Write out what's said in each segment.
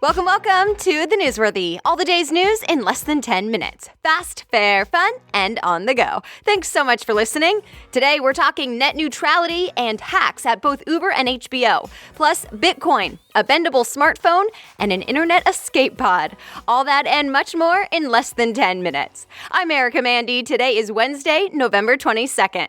Welcome to the Newsworthy. All the day's news in less than 10 minutes. Fast, fair, fun, and on the go. Thanks so much for listening. Today we're talking net neutrality and hacks at both Uber and HBO, plus Bitcoin, a bendable smartphone, and an internet escape pod. All that and much more in less than 10 minutes. I'm Erica Mandy. Today is Wednesday, November 22nd.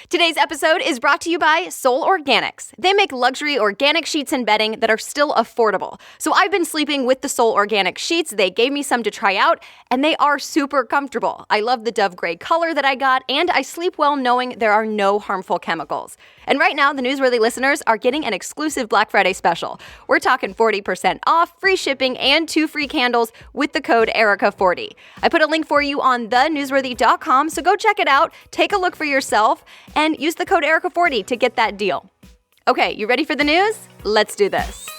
Today's episode is brought to you by Soul Organics. They make luxury organic sheets and bedding that are still affordable. So I've been sleeping with the Soul Organic sheets. They gave me some to try out, and they are super comfortable. I love the dove gray color that I got, and I sleep well knowing there are no harmful chemicals. And right now, the Newsworthy listeners are getting an exclusive Black Friday special. We're talking 40% off, free shipping, and 2 free candles with the code ERICA40. I put a link for you on thenewsworthy.com, so go check it out, take a look for yourself, and use the code ERICA40 to get that deal. Okay, you ready for the news? Let's do this.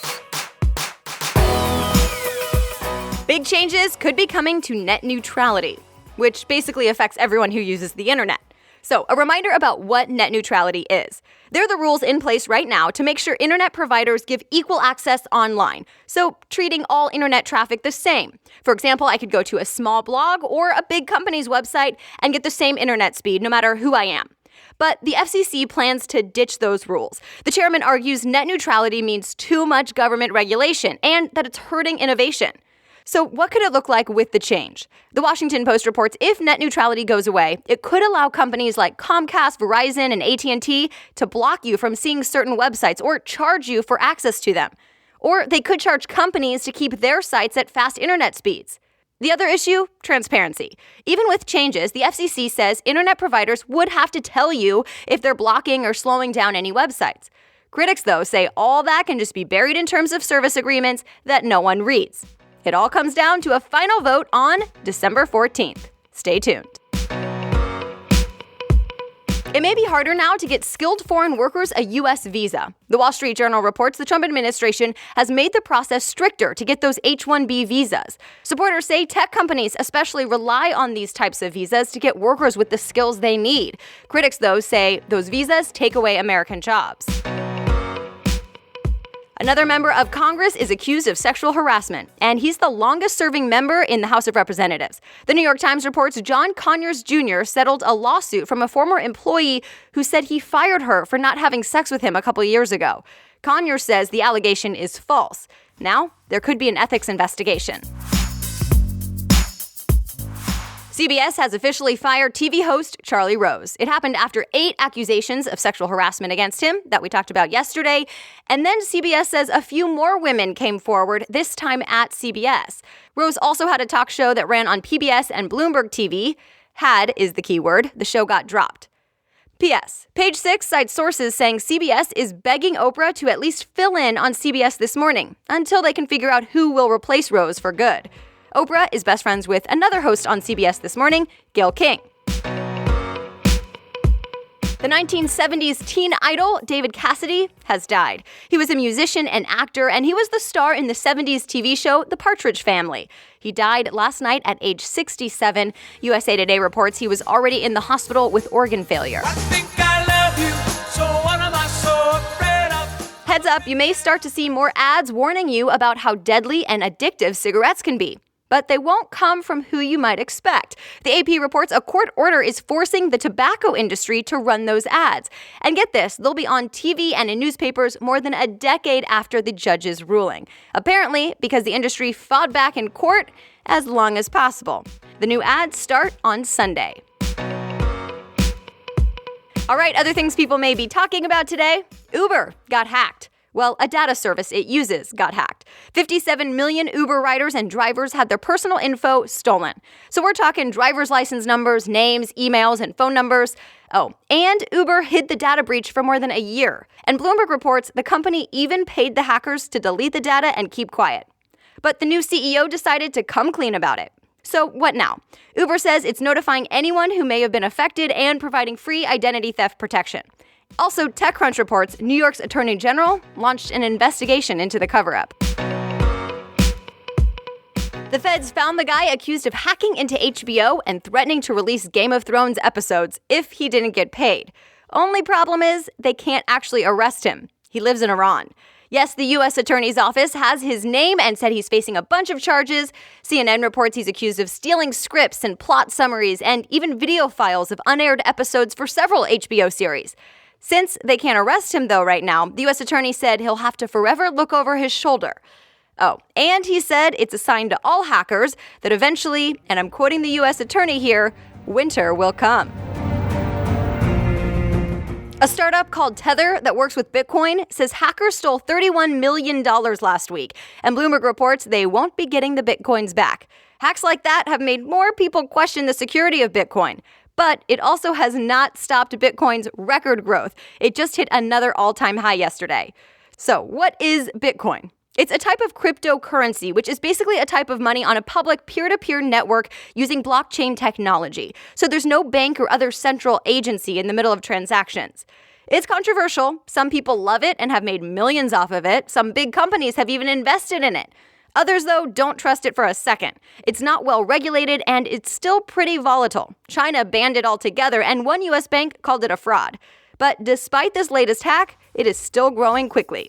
Big changes could be coming to net neutrality, which basically affects everyone who uses the internet. So, a reminder about what net neutrality is. They're the rules in place right now to make sure internet providers give equal access online, so treating all internet traffic the same. For example, I could go to a small blog or a big company's website and get the same internet speed no matter who I am. But the FCC plans to ditch those rules. The chairman argues net neutrality means too much government regulation and that it's hurting innovation. So what could it look like with the change? The Washington Post reports if net neutrality goes away, it could allow companies like Comcast, Verizon, and AT&T to block you from seeing certain websites or charge you for access to them. Or they could charge companies to keep their sites at fast internet speeds. The other issue, transparency. Even with changes, the FCC says internet providers would have to tell you if they're blocking or slowing down any websites. Critics, though, say all that can just be buried in terms of service agreements that no one reads. It all comes down to a final vote on December 14th. Stay tuned. It may be harder now to get skilled foreign workers a U.S. visa. The Wall Street Journal reports the Trump administration has made the process stricter to get those H-1B visas. Supporters say tech companies especially rely on these types of visas to get workers with the skills they need. Critics, though, say those visas take away American jobs. Another member of Congress is accused of sexual harassment, and he's the longest-serving member in the House of Representatives. The New York Times reports John Conyers Jr. settled a lawsuit from a former employee who said he fired her for not having sex with him a couple years ago. Conyers says the allegation is false. Now, there could be an ethics investigation. CBS has officially fired TV host Charlie Rose. It happened after 8 accusations of sexual harassment against him that we talked about yesterday. And then CBS says a few more women came forward, this time at CBS. Rose also had a talk show that ran on PBS and Bloomberg TV. Had is the key word. The show got dropped. P.S. Page 6 cites sources saying CBS is begging Oprah to at least fill in on CBS This Morning until they can figure out who will replace Rose for good. Oprah is best friends with another host on CBS This Morning, Gayle King. The 1970s teen idol, David Cassidy, has died. He was a musician and actor, and he was the star in the 70s TV show The Partridge Family. He died last night at age 67. USA Today reports he was already in the hospital with organ failure. I think I love you, so what am I so afraid of? Heads up, you may start to see more ads warning you about how deadly and addictive cigarettes can be. But they won't come from who you might expect. The AP reports a court order is forcing the tobacco industry to run those ads. And get this, they'll be on TV and in newspapers more than a decade after the judge's ruling. Apparently, because the industry fought back in court as long as possible. The new ads start on Sunday. All right, other things people may be talking about today. Uber got hacked. Well, a data service it uses got hacked. 57 million Uber riders and drivers had their personal info stolen. So we're talking driver's license numbers, names, emails, and phone numbers. Oh, and Uber hid the data breach for more than a year. And Bloomberg reports the company even paid the hackers to delete the data and keep quiet. But the new CEO decided to come clean about it. So what now? Uber says it's notifying anyone who may have been affected and providing free identity theft protection. Also, TechCrunch reports New York's Attorney General launched an investigation into the cover-up. The feds found the guy accused of hacking into HBO and threatening to release Game of Thrones episodes if he didn't get paid. Only problem is they can't actually arrest him. He lives in Iran. Yes, the U.S. Attorney's Office has his name and said he's facing a bunch of charges. CNN reports he's accused of stealing scripts and plot summaries and even video files of unaired episodes for several HBO series. Since they can't arrest him, though, right now, the U.S. Attorney said he'll have to forever look over his shoulder. Oh, and he said it's a sign to all hackers that eventually, and I'm quoting the U.S. Attorney here, winter will come. A startup called Tether that works with Bitcoin says hackers stole $31 million last week, and Bloomberg reports they won't be getting the Bitcoins back. Hacks like that have made more people question the security of Bitcoin. But it also has not stopped Bitcoin's record growth. It just hit another all-time high yesterday. So what is Bitcoin? It's a type of cryptocurrency, which is basically a type of money on a public peer-to-peer network using blockchain technology. So there's no bank or other central agency in the middle of transactions. It's controversial. Some people love it and have made millions off of it. Some big companies have even invested in it. Others, though, don't trust it for a second. It's not well regulated and it's still pretty volatile. China banned it altogether and one U.S. bank called it a fraud. But despite this latest hack, it is still growing quickly.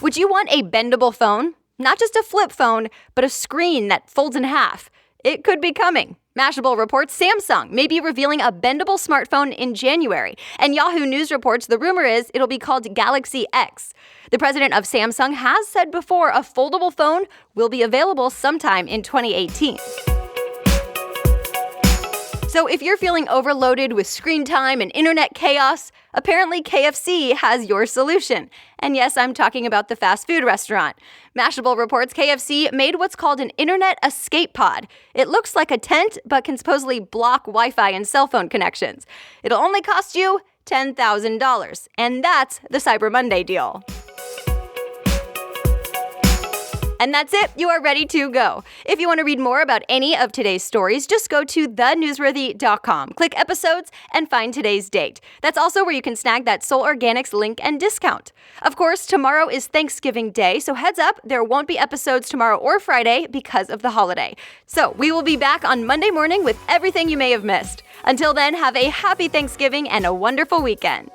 Would you want a bendable phone? Not just a flip phone, but a screen that folds in half. It could be coming. Mashable reports Samsung may be revealing a bendable smartphone in January. And Yahoo News reports the rumor is it'll be called Galaxy X. The president of Samsung has said before a foldable phone will be available sometime in 2018. So if you're feeling overloaded with screen time and internet chaos, apparently KFC has your solution. And yes, I'm talking about the fast food restaurant. Mashable reports KFC made what's called an internet escape pod. It looks like a tent, but can supposedly block Wi-Fi and cell phone connections. It'll only cost you $10,000. And that's the Cyber Monday deal. And that's it. You are ready to go. If you want to read more about any of today's stories, just go to thenewsworthy.com. Click episodes and find today's date. That's also where you can snag that Soul Organics link and discount. Of course, tomorrow is Thanksgiving Day, so heads up, there won't be episodes tomorrow or Friday because of the holiday. So we will be back on Monday morning with everything you may have missed. Until then, have a happy Thanksgiving and a wonderful weekend.